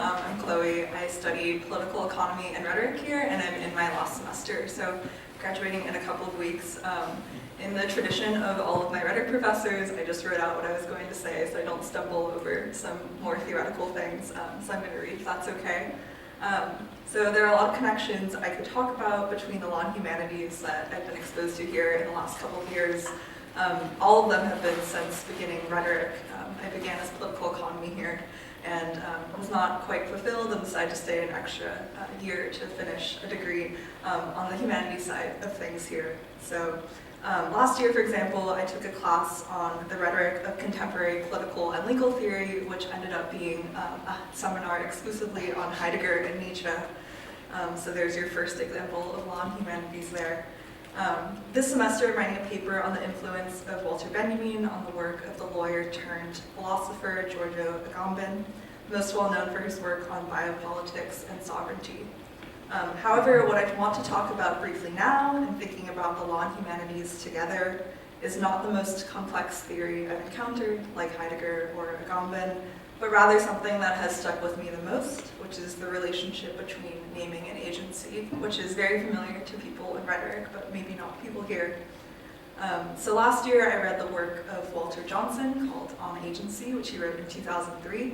I'm Chloe. I study political economy and rhetoric here, and I'm in my last semester, so graduating in a couple of weeks. In the tradition of all of my rhetoric professors, I just wrote out what I was going to say so I don't stumble over some more theoretical things, so I'm going to read if that's okay. So there are a lot of connections I could talk about between the law and humanities that I've been exposed to here in the last couple of years. All of them have been since beginning rhetoric. I began as political economy here and was not quite fulfilled and decided to stay an extra year to finish a degree on the humanities side of things here. So last year, for example, I took a class on the rhetoric of contemporary political and legal theory, which ended up being a seminar exclusively on Heidegger and Nietzsche. So there's your first example of law and humanities there. This semester, I'm writing a paper on the influence of Walter Benjamin on the work of the lawyer-turned-philosopher Giorgio Agamben, most well known for his work on biopolitics and sovereignty. However, what I want to talk about briefly now, and thinking about the law and humanities together, is not the most complex theory I've encountered, like Heidegger or Agamben, but rather something that has stuck with me the most, which is the relationship between naming and agency, which is very familiar to people in rhetoric, but maybe not people here. So last year I read the work of Walter Johnson called On Agency, which he wrote in 2003.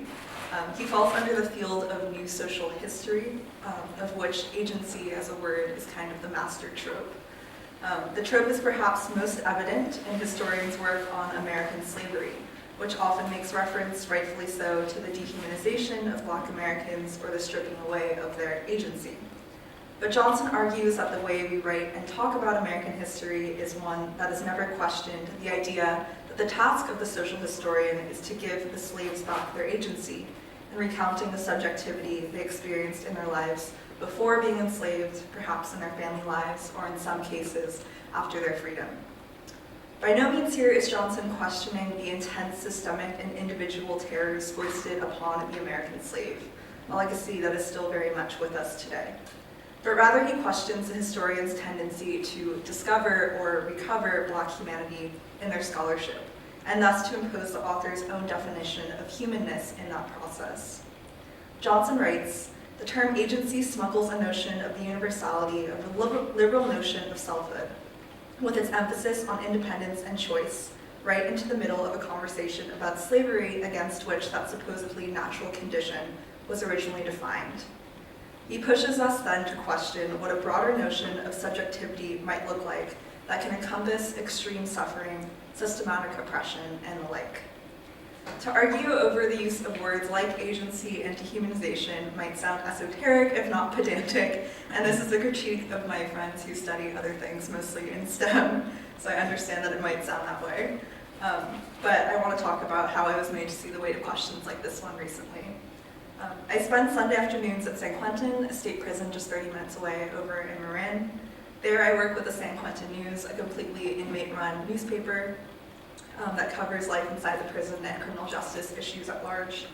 He falls under the field of new social history, of which agency as a word is kind of the master trope. The trope is perhaps most evident in historians' work on American slavery, which often makes reference, rightfully so, to the dehumanization of Black Americans or the stripping away of their agency. But Johnson argues that the way we write and talk about American history is one that has never questioned the idea that the task of the social historian is to give the slaves back their agency, and recounting the subjectivity they experienced in their lives before being enslaved, perhaps in their family lives, or in some cases, after their freedom. By no means here is Johnson questioning the intense systemic and individual terrors foisted upon the American slave, a legacy that is still very much with us today. But rather he questions the historian's tendency to discover or recover Black humanity in their scholarship, and thus to impose the author's own definition of humanness in that process. Johnson writes, "The term agency smuggles a notion of the universality of the liberal notion of selfhood, with its emphasis on independence and choice, right into the middle of a conversation about slavery against which that supposedly natural condition was originally defined. He pushes us then to question what a broader notion of subjectivity might look like that can encompass extreme suffering, systematic oppression, and the like." To argue over the use of words like agency and dehumanization might sound esoteric, if not pedantic, and this is a critique of my friends who study other things, mostly in STEM, so I understand that it might sound that way. But I want to talk about how I was made to see the weight of questions like this one recently. I spend Sunday afternoons at San Quentin, a state prison just 30 minutes away over in Marin. There I work with the San Quentin News, a completely inmate-run newspaper that covers life inside the prison and criminal justice issues at large.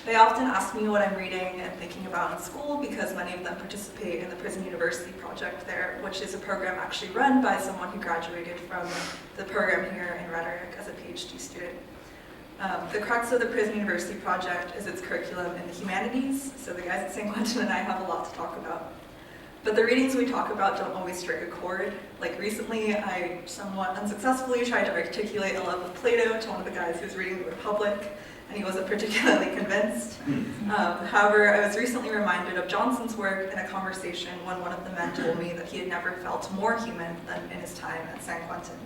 They often ask me what I'm reading and thinking about in school because many of them participate in the Prison University project there, which is a program actually run by someone who graduated from the program here in rhetoric as a PhD student. The crux of the Prison University project is its curriculum in the humanities, so the guys at San Quentin and I have a lot to talk about. But the readings we talk about don't always strike a chord. Like recently, I somewhat unsuccessfully tried to articulate a love of Plato to one of the guys who was reading The Republic, and he wasn't particularly convinced. However, I was recently reminded of Johnson's work in a conversation when one of the men told me that he had never felt more human than in his time at San Quentin.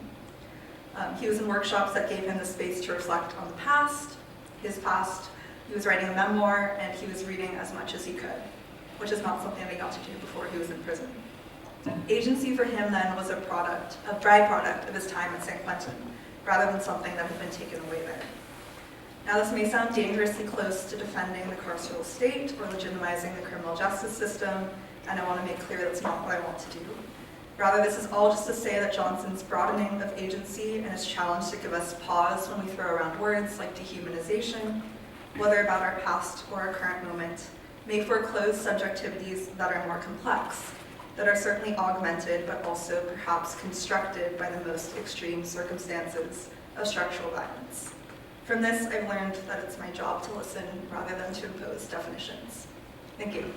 He was in workshops that gave him the space to reflect on the past, his past. He was writing a memoir, and he was reading as much as he could, which is not something that he got to do before he was in prison. Agency for him then was a byproduct of his time at San Quentin, rather than something that had been taken away there. Now this may sound dangerously close to defending the carceral state or legitimizing the criminal justice system, and I want to make clear that's not what I want to do. Rather, this is all just to say that Johnson's broadening of agency and his challenge to give us pause when we throw around words like dehumanization, whether about our past or our current moment, may foreclose subjectivities that are more complex, that are certainly augmented but also perhaps constructed by the most extreme circumstances of structural violence. From this, I've learned that it's my job to listen rather than to impose definitions. Thank you.